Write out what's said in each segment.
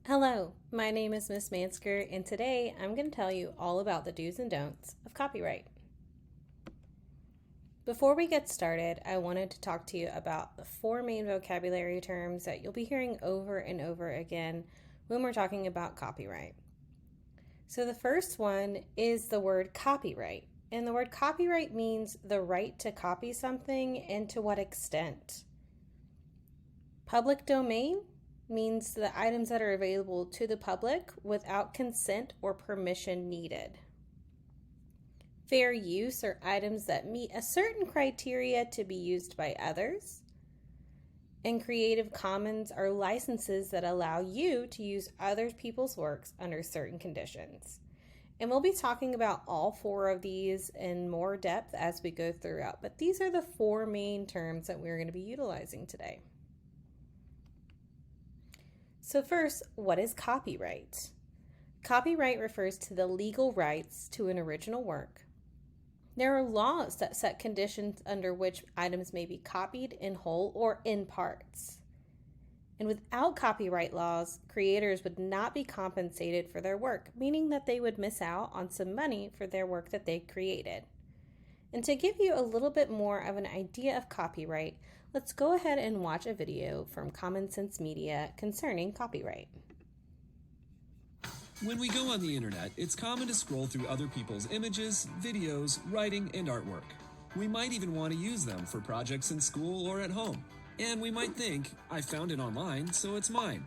Hello, my name is Miss Mansker, and today I'm going to tell you all about the do's and don'ts of copyright. Before we get started, I wanted to talk to you about the four main vocabulary terms that you'll be hearing over and over again when we're talking about copyright. So the first one is the word copyright, and the word copyright means the right to copy something and to what extent. Public domain means the items that are available to the public without consent or permission needed. Fair use are items that meet a certain criteria to be used by others. And Creative Commons are licenses that allow you to use other people's works under certain conditions. And we'll be talking about all four of these in more depth as we go throughout, but these are the four main terms that we're going to be utilizing today. So first, what is copyright? Copyright refers to the legal rights to an original work. There are laws that set conditions under which items may be copied in whole or in parts. And without copyright laws, creators would not be compensated for their work, meaning that they would miss out on some money for their work that they created. And to give you a little bit more of an idea of copyright, let's go ahead and watch a video from Common Sense Media concerning copyright. When we go on the internet, it's common to scroll through other people's images, videos, writing, and artwork. We might even want to use them for projects in school or at home. And we might think, I found it online, so it's mine.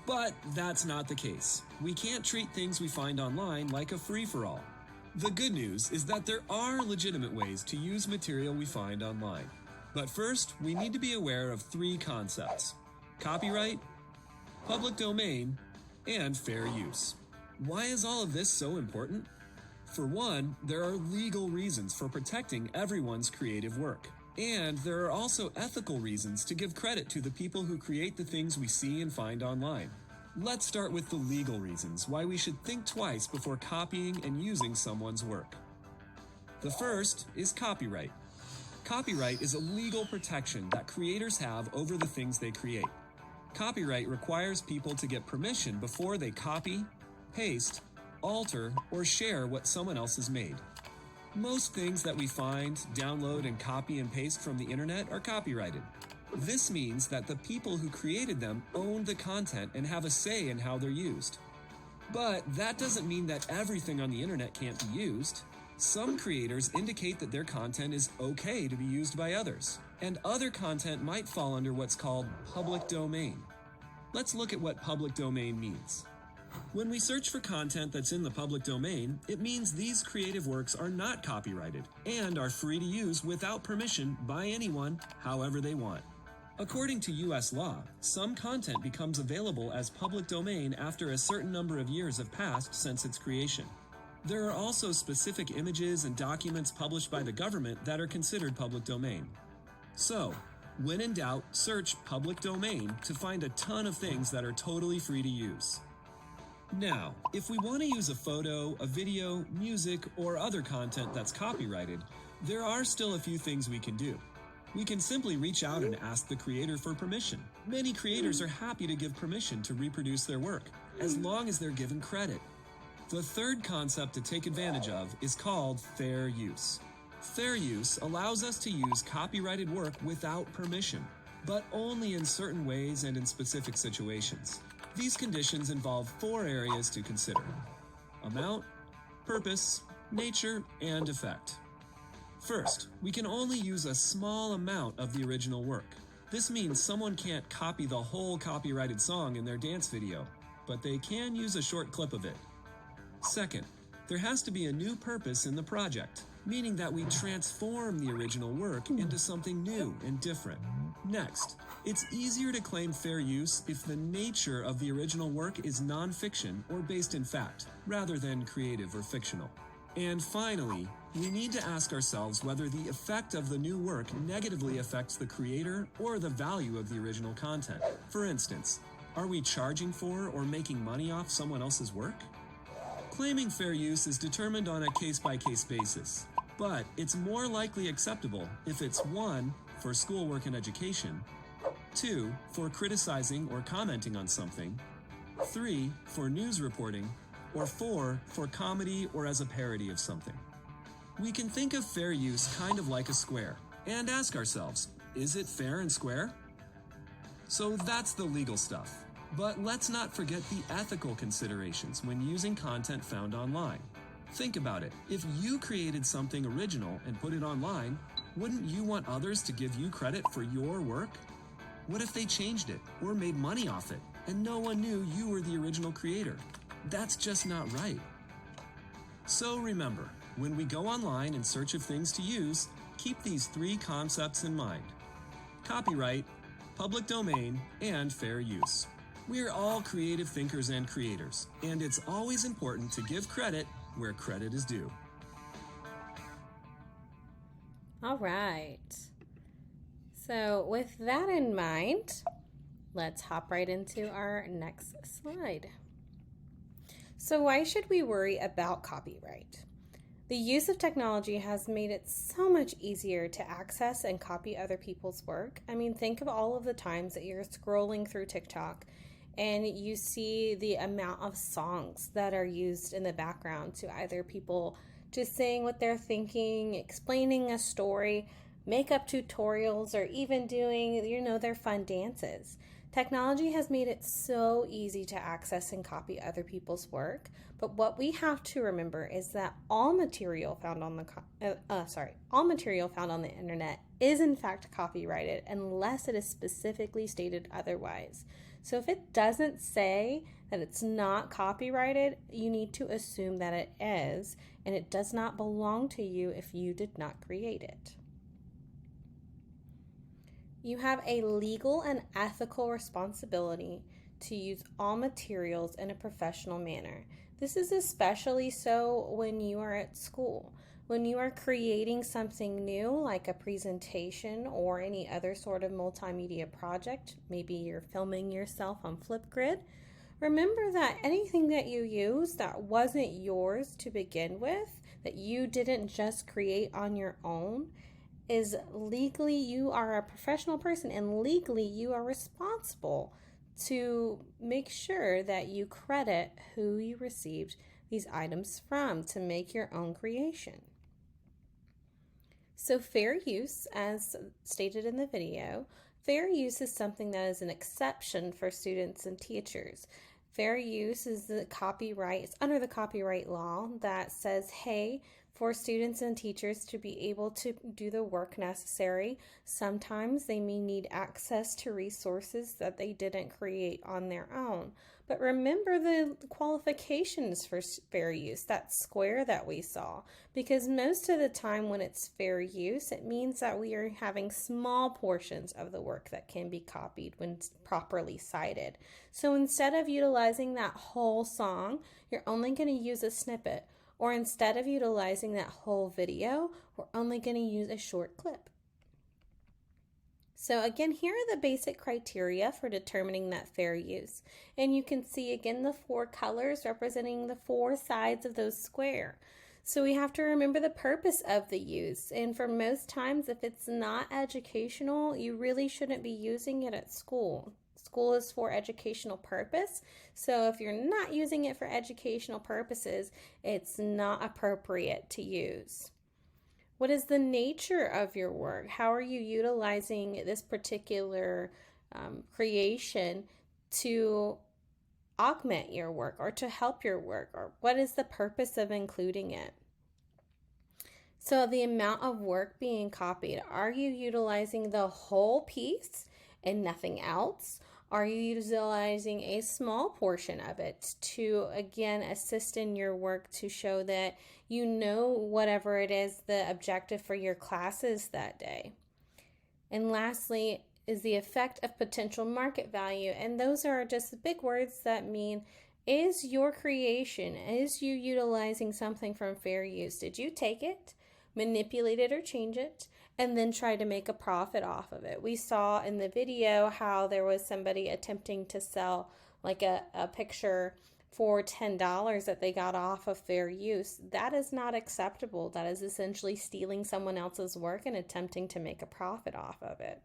But that's not the case. We can't treat things we find online like a free-for-all. The good news is that there are legitimate ways to use material we find online. But first, we need to be aware of three concepts: copyright, public domain, and fair use. Why is all of this so important? For one, there are legal reasons for protecting everyone's creative work. And there are also ethical reasons to give credit to the people who create the things we see and find online. Let's start with the legal reasons why we should think twice before copying and using someone's work. The first is copyright. Copyright is a legal protection that creators have over the things they create. Copyright requires people to get permission before they copy, paste, alter, or share what someone else has made. Most things that we find, download, and copy and paste from the internet are copyrighted. This means that the people who created them own the content and have a say in how they're used. But that doesn't mean that everything on the internet can't be used. Some creators indicate that their content is okay to be used by others, and other content might fall under what's called public domain. Let's look at what public domain means. When we search for content that's in the public domain, it means these creative works are not copyrighted and are free to use without permission by anyone, however they want. According to U.S. law, some content becomes available as public domain after a certain number of years have passed since its creation. There are also specific images and documents published by the government that are considered public domain. So, when in doubt, search public domain to find a ton of things that are totally free to use. Now, if we want to use a photo, a video, music, or other content that's copyrighted, there are still a few things we can do. We can simply reach out and ask the creator for permission. Many creators are happy to give permission to reproduce their work, as long as they're given credit. The third concept to take advantage of is called fair use. Fair use allows us to use copyrighted work without permission, but only in certain ways and in specific situations. These conditions involve four areas to consider: amount, purpose, nature, and effect. First, we can only use a small amount of the original work. This means someone can't copy the whole copyrighted song in their dance video, but they can use a short clip of it. Second, there has to be a new purpose in the project, meaning that we transform the original work into something new and different. Next, it's easier to claim fair use if the nature of the original work is non-fiction or based in fact, rather than creative or fictional. And finally, we need to ask ourselves whether the effect of the new work negatively affects the creator or the value of the original content. For instance, are we charging for or making money off someone else's work? Claiming fair use is determined on a case-by-case basis, but it's more likely acceptable if it's 1, for schoolwork and education, 2, for criticizing or commenting on something, 3 for news reporting, or 4 for comedy or as a parody of something. We can think of fair use kind of like a square and ask ourselves, is it fair and square? So that's the legal stuff. But let's not forget the ethical considerations when using content found online. Think about it. If you created something original and put it online, wouldn't you want others to give you credit for your work? What if they changed it or made money off it and no one knew you were the original creator? That's just not right. So remember, when we go online in search of things to use, keep these 3 concepts in mind: copyright, public domain, and fair use. We're all creative thinkers and creators, and it's always important to give credit where credit is due. All right. So with that in mind, let's hop right into our next slide. So why should we worry about copyright? The use of technology has made it so much easier to access and copy other people's work. I mean, think of all of the times that you're scrolling through TikTok and you see the amount of songs that are used in the background to either people just saying what they're thinking, explaining a story, makeup tutorials, or even doing, their fun dances. Technology has made it so easy to access and copy other people's work, but what we have to remember is that all material found on the internet is in fact copyrighted unless it is specifically stated otherwise. So if it doesn't say that it's not copyrighted, you need to assume that it is, and it does not belong to you if you did not create it. You have a legal and ethical responsibility to use all materials in a professional manner. This is especially so when you are at school. When you are creating something new, like a presentation or any other sort of multimedia project, maybe you're filming yourself on Flipgrid, remember that anything that you use that wasn't yours to begin with, that you didn't just create on your own, is legally, you are a professional person, and legally you are responsible to make sure that you credit who you received these items from to make your own creation. So fair use, as stated in the video, fair use is something that is an exception for students and teachers. Fair use is it's under the copyright law that says, hey, for students and teachers to be able to do the work necessary, sometimes they may need access to resources that they didn't create on their own. But remember the qualifications for fair use, that square that we saw, because most of the time when it's fair use, it means that we are having small portions of the work that can be copied when properly cited. So instead of utilizing that whole song, you're only going to use a snippet. Or instead of utilizing that whole video, we're only going to use a short clip. So again, here are the basic criteria for determining that fair use. And you can see again the 4 colors representing the 4 sides of those square. So we have to remember the purpose of the use. And for most times, if it's not educational, you really shouldn't be using it at school. School is for educational purpose. So if you're not using it for educational purposes, it's not appropriate to use. What is the nature of your work? How are you utilizing this particular creation to augment your work or to help your work? Or what is the purpose of including it? So the amount of work being copied, are you utilizing the whole piece and nothing else? Are you utilizing a small portion of it to, again, assist in your work to show that you know whatever it is the objective for your class is that day? And lastly is the effect of potential market value. And those are just big words that mean, is your creation, is you utilizing something from fair use? Did you take it, manipulate it, or change it, and then try to make a profit off of it? We saw in the video how there was somebody attempting to sell like a picture for $10 that they got off of fair use. That is not acceptable. That is essentially stealing someone else's work and attempting to make a profit off of it.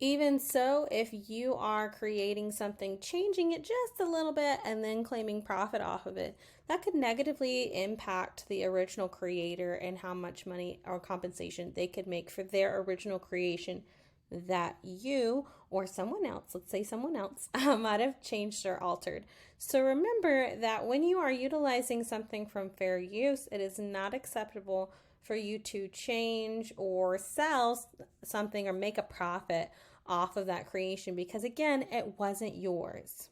Even so, if you are creating something, changing it just a little bit, and then claiming profit off of it, that could negatively impact the original creator and how much money or compensation they could make for their original creation that you or someone else, let's say someone else, might have changed or altered. So remember that when you are utilizing something from fair use, it is not acceptable for you to change or sell something or make a profit off of that creation, because again, it wasn't yours.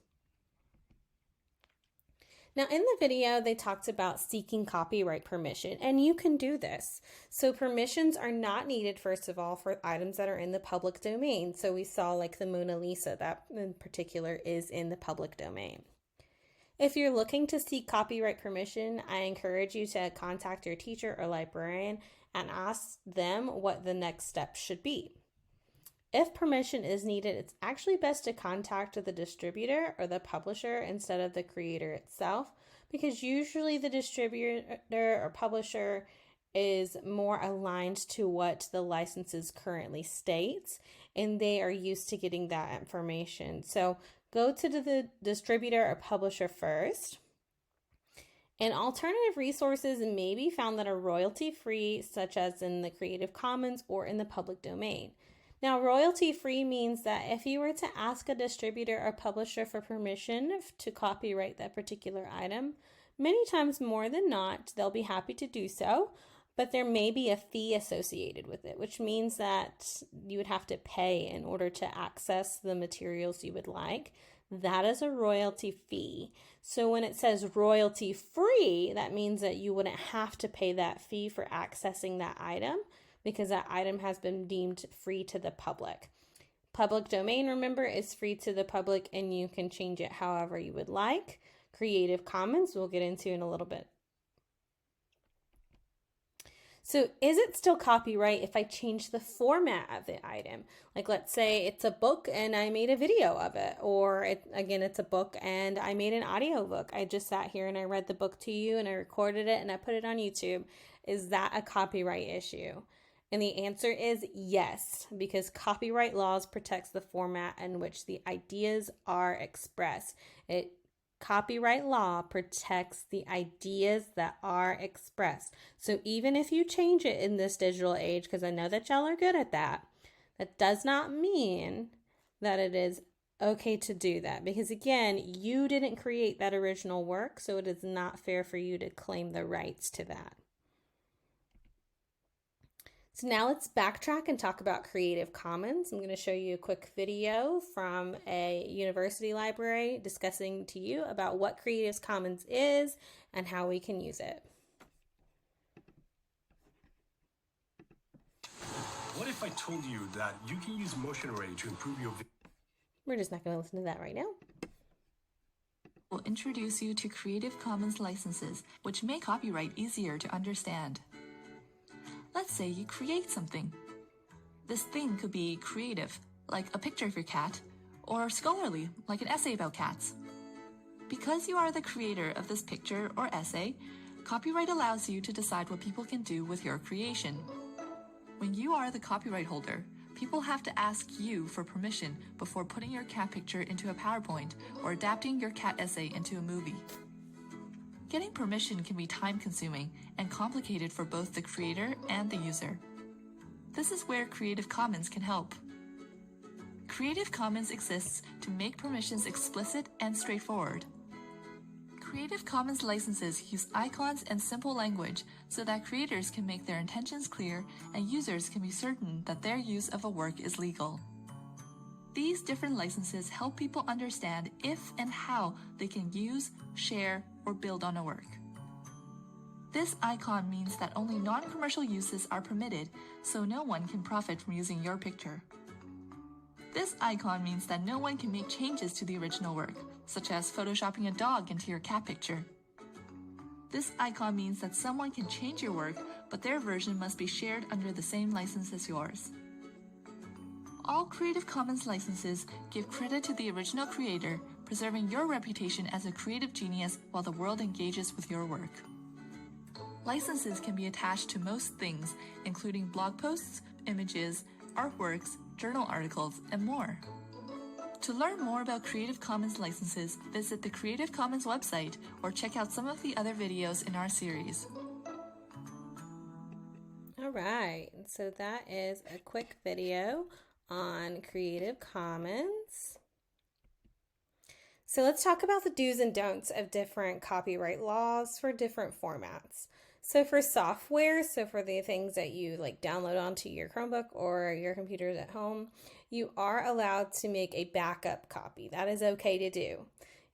Now, in the video, they talked about seeking copyright permission, and you can do this. So permissions are not needed, first of all, for items that are in the public domain. So we saw like the Mona Lisa, that in particular is in the public domain. If you're looking to seek copyright permission, I encourage you to contact your teacher or librarian and ask them what the next step should be. If permission is needed, it's actually best to contact the distributor or the publisher instead of the creator itself, because usually the distributor or publisher is more aligned to what the licenses currently states, and they are used to getting that information. So go to the distributor or publisher first. And alternative resources may be found that are royalty-free, such as in the Creative Commons or in the public domain. Now, royalty-free means that if you were to ask a distributor or publisher for permission to copyright that particular item, many times more than not, they'll be happy to do so, but there may be a fee associated with it, which means that you would have to pay in order to access the materials you would like. That is a royalty fee. So when it says royalty-free, that means that you wouldn't have to pay that fee for accessing that item, because that item has been deemed free to the public. Public domain, remember, is free to the public, and you can change it however you would like. Creative Commons, we'll get into in a little bit. So is it still copyright if I change the format of the item? Like, let's say it's a book and I made a video of it, or it's a book and I made an audio book. I just sat here and I read the book to you and I recorded it and I put it on YouTube. Is that a copyright issue? And the answer is yes, because copyright laws protects the format in which the ideas are expressed. Copyright law protects the ideas that are expressed. So even if you change it in this digital age, because I know that y'all are good at that, that does not mean that it is okay to do that. Because again, you didn't create that original work, so it is not fair for you to claim the rights to that. So now let's backtrack and talk about Creative Commons. I'm going to show you a quick video from a university library discussing to you about what Creative Commons is and how we can use it. What if I told you that you can use motion array to improve your video? We're just not going to listen to that right now. We'll introduce you to Creative Commons licenses, which make copyright easier to understand. Let's say you create something. This thing could be creative, like a picture of your cat, or scholarly, like an essay about cats. Because you are the creator of this picture or essay, copyright allows you to decide what people can do with your creation. When you are the copyright holder, people have to ask you for permission before putting your cat picture into a PowerPoint or adapting your cat essay into a movie. Getting permission can be time-consuming and complicated for both the creator and the user. This is where Creative Commons can help. Creative Commons exists to make permissions explicit and straightforward. Creative Commons licenses use icons and simple language so that creators can make their intentions clear and users can be certain that their use of a work is legal. These different licenses help people understand if and how they can use, share, or build on a work. This icon means that only non-commercial uses are permitted, so no one can profit from using your picture. This icon means that no one can make changes to the original work, such as photoshopping a dog into your cat picture. This icon means that someone can change your work, but their version must be shared under the same license as yours. All Creative Commons licenses give credit to the original creator, preserving your reputation as a creative genius while the world engages with your work. Licenses can be attached to most things, including blog posts, images, artworks, journal articles, and more. To learn more about Creative Commons licenses, visit the Creative Commons website or check out some of the other videos in our series. All right, so that is a quick video on Creative Commons. So let's talk about the do's and don'ts of different copyright laws for different formats. So for software, so for the things that you like download onto your Chromebook or your computers at home, you are allowed to make a backup copy. That is okay to do.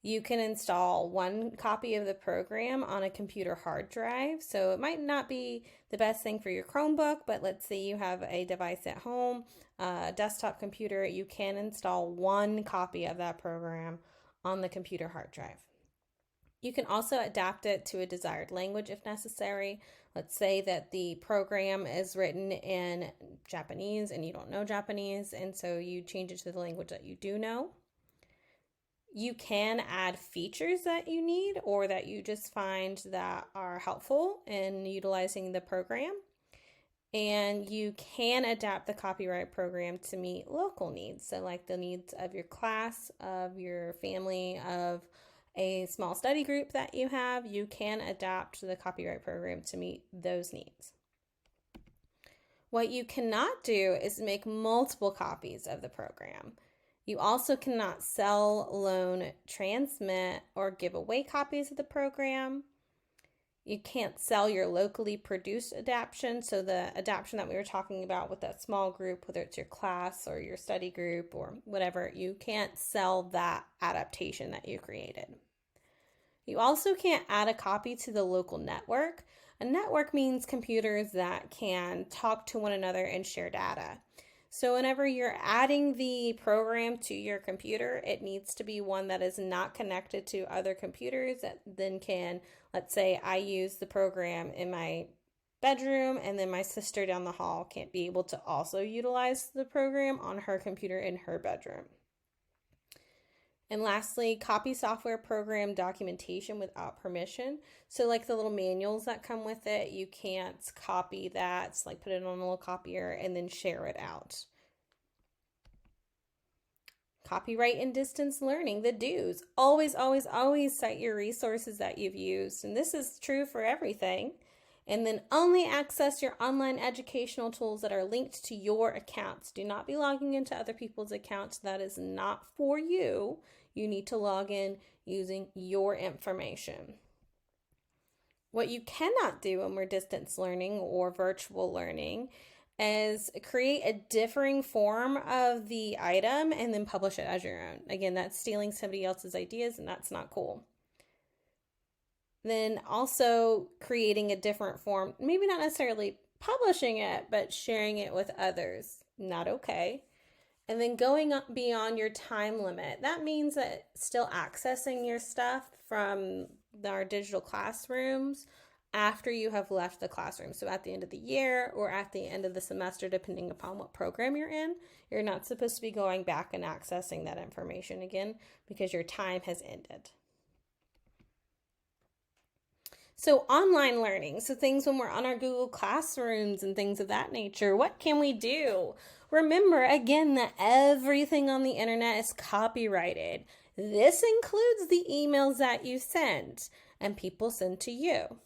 You can install one copy of the program on a computer hard drive. So it might not be the best thing for your Chromebook, but let's say you have a device at home, a desktop computer, you can install one copy of that program on the computer hard drive. You can also adapt it to a desired language if necessary. Let's say that the program is written in Japanese and you don't know Japanese, and so you change it to the language that you do know. You can add features that you need or that you just find that are helpful in utilizing the program. And you can adapt the copyright program to meet local needs. So like the needs of your class, of your family, of a small study group that you have, you can adapt the copyright program to meet those needs. What you cannot do is make multiple copies of the program. You also cannot sell, loan, transmit, or give away copies of the program. You can't sell your locally produced adaptation. So the adaptation that we were talking about with that small group, whether it's your class or your study group or whatever, you can't sell that adaptation that you created. You also can't add a copy to the local network. A network means computers that can talk to one another and share data. So whenever you're adding the program to your computer, it needs to be one that is not connected to other computers that then can, let's say I use the program in my bedroom and then my sister down the hall can't be able to also utilize the program on her computer in her bedroom. And lastly, copy software program documentation without permission. So like the little manuals that come with it, you can't copy that, so like put it on a little copier and then share it out. Copyright and distance learning, the do's. Always, always, always cite your resources that you've used. And this is true for everything. And then only access your online educational tools that are linked to your accounts. Do not be logging into other people's accounts. That is not for you. You need to log in using your information. What you cannot do when we're distance learning or virtual learning is create a differing form of the item and then publish it as your own. Again, that's stealing somebody else's ideas, and that's not cool. Then also creating a different form, maybe not necessarily publishing it, but sharing it with others, not okay. And then going up beyond your time limit. That means that still accessing your stuff from our digital classrooms after you have left the classroom. So at the end of the year or at the end of the semester, depending upon what program you're in, you're not supposed to be going back and accessing that information again because your time has ended. So online learning, so things when we're on our Google Classrooms and things of that nature, what can we do? Remember, again, that everything on the internet is copyrighted. This includes the emails that you send and people send to you.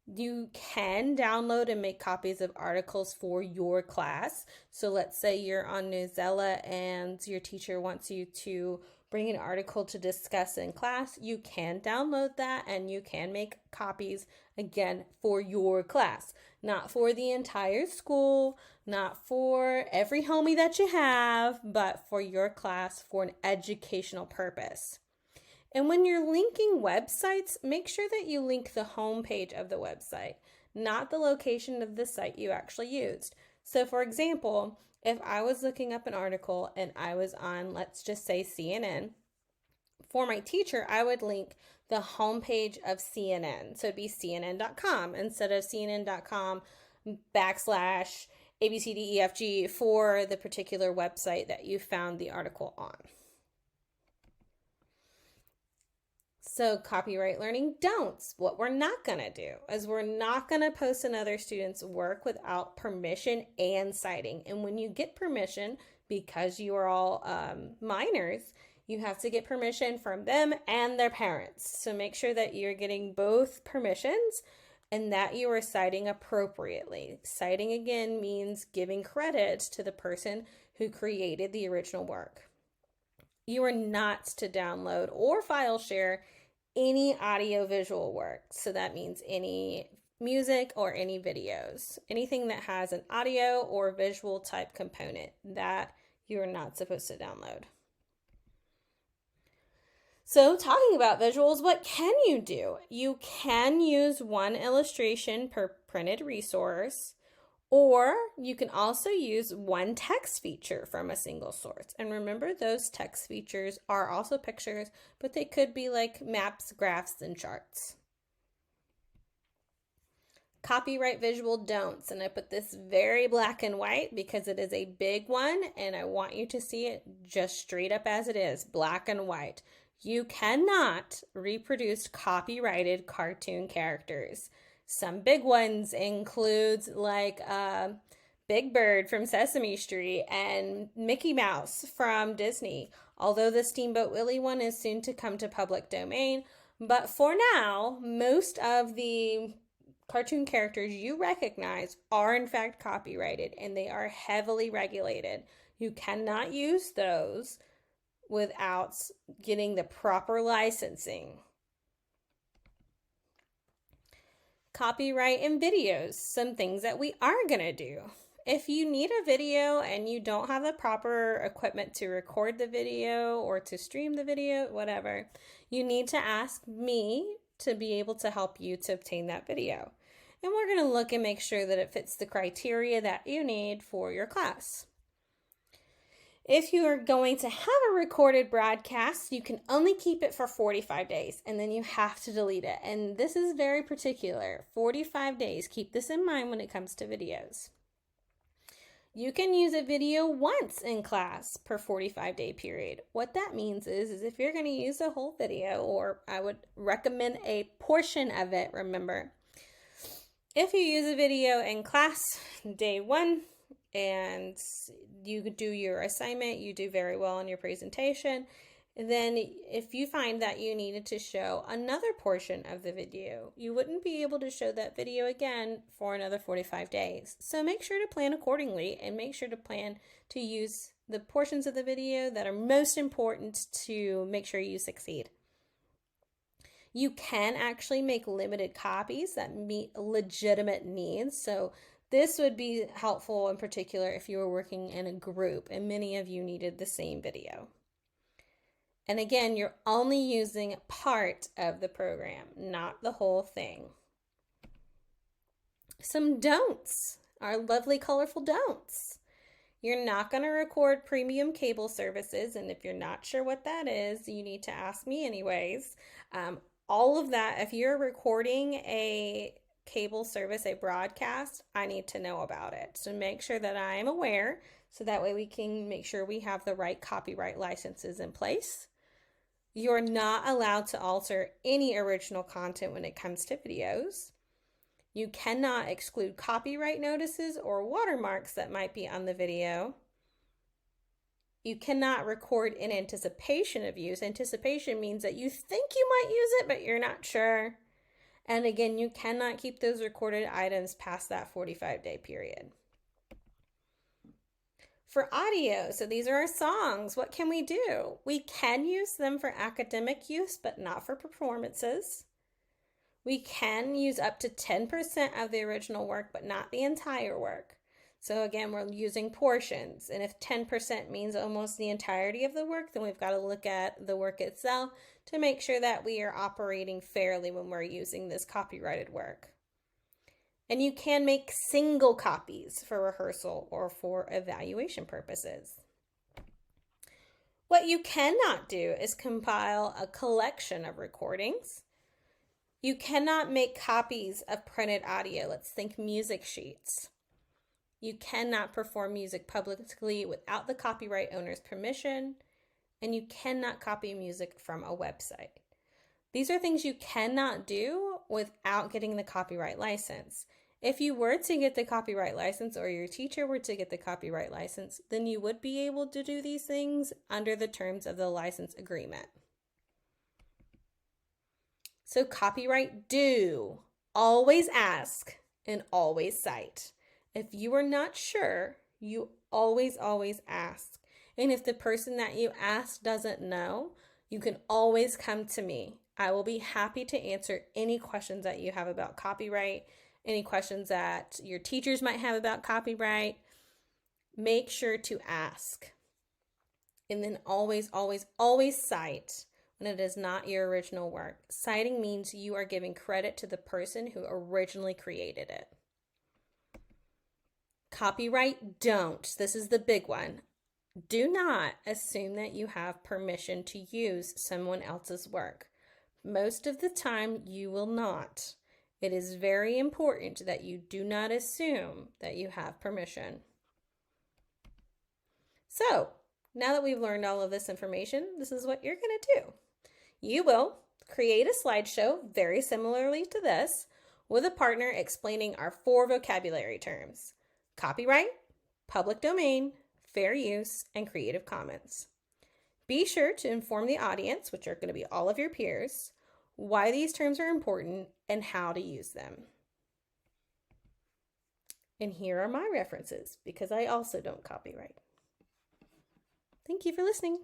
You can download and make copies of articles for your class. So let's say you're on Newsela and your teacher wants you to bring an article to discuss in class. You can download that and you can make copies again for your class, not for the entire school, not for every homie that you have, but for your class for an educational purpose. And when you're linking websites, make sure that you link the home page of the website, not the location of the site you actually used. So for example, if I was looking up an article and I was on, let's just say CNN, for my teacher, I would link the homepage of CNN. So it'd be CNN.com instead of CNN.com/ABCDEFG for the particular website that you found the article on. So copyright learning don'ts. What we're not going to do is we're not going to post another student's work without permission and citing. And when you get permission, because you are all minors, you have to get permission from them and their parents. So make sure that you're getting both permissions and that you are citing appropriately. Citing again means giving credit to the person who created the original work. You are not to download or file share any audio-visual work. So that means any music or any videos. Anything that has an audio or visual type component that you're not supposed to download. So talking about visuals, what can you do? You can use one illustration per printed resource, or you can also use one text feature from a single source. And remember, those text features are also pictures, but they could be like maps, graphs, and charts. Copyright visual don'ts, and I put this very black and white because it is a big one, and I want you to see it just straight up as it is, black and white. You cannot reproduce copyrighted cartoon characters. Some big ones include like Big Bird from Sesame Street and Mickey Mouse from Disney. Although the Steamboat Willie one is soon to come to public domain, but for now, most of the cartoon characters you recognize are in fact copyrighted, and they are heavily regulated. You cannot use those without getting the proper licensing. Copyright in videos, some things that we are going to do. If you need a video and you don't have the proper equipment to record the video or to stream the video, whatever, you need to ask me to be able to help you to obtain that video. And we're going to look and make sure that it fits the criteria that you need for your class. If you are going to have a recorded broadcast, you can only keep it for 45 days, and then you have to delete it. And this is very particular, 45 days. Keep this in mind when it comes to videos. You can use a video once in class per 45-day period. What that means is if you're going to use a whole video, or I would recommend a portion of it, remember, if you use a video in class day one, and you do your assignment, you do very well on your presentation, then if you find that you needed to show another portion of the video, you wouldn't be able to show that video again for another 45 days. So make sure to plan accordingly, and make sure to plan to use the portions of the video that are most important to make sure you succeed. You can actually make limited copies that meet legitimate needs. So this would be helpful in particular if you were working in a group and many of you needed the same video. And again, you're only using part of the program, not the whole thing. Some don'ts, our lovely colorful don'ts. You're not going to record premium cable services, and if you're not sure what that is, you need to ask me anyways. All of that, if you're recording a cable service, a broadcast, I need to know about it. So make sure that I am aware, so that way we can make sure we have the right copyright licenses in place. You're not allowed to alter any original content when it comes to videos. You cannot exclude copyright notices or watermarks that might be on the video. You cannot record in anticipation of use. Anticipation means that you think you might use it, but you're not sure. And again, you cannot keep those recorded items past that 45-day period. For audio, so these are our songs. What can we do? We can use them for academic use, but not for performances. We can use up to 10% of the original work, but not the entire work. So again, we're using portions. And if 10% means almost the entirety of the work, then we've got to look at the work itself to make sure that we are operating fairly when we're using this copyrighted work. And you can make single copies for rehearsal or for evaluation purposes. What you cannot do is compile a collection of recordings. You cannot make copies of printed audio. Let's think music sheets. You cannot perform music publicly without the copyright owner's permission, and you cannot copy music from a website. These are things you cannot do without getting the copyright license. If you were to get the copyright license or your teacher were to get the copyright license, then you would be able to do these things under the terms of the license agreement. So copyright do. Always ask and always cite. If you are not sure, you always ask. And if the person that you ask doesn't know, you can always come to me. I will be happy to answer any questions that you have about copyright, any questions that your teachers might have about copyright. Make sure to ask. And then always cite when it is not your original work. Citing means you are giving credit to the person who originally created it. Copyright don't. This is the big one. Do not assume that you have permission to use someone else's work. Most of the time, you will not. It is very important that you do not assume that you have permission. So, now that we've learned all of this information, this is what you're going to do. You will create a slideshow very similarly to this with a partner explaining our 4 vocabulary terms: copyright, public domain, fair use, and Creative Commons. Be sure to inform the audience, which are going to be all of your peers, why these terms are important and how to use them. And here are my references, because I also don't copyright. Thank you for listening.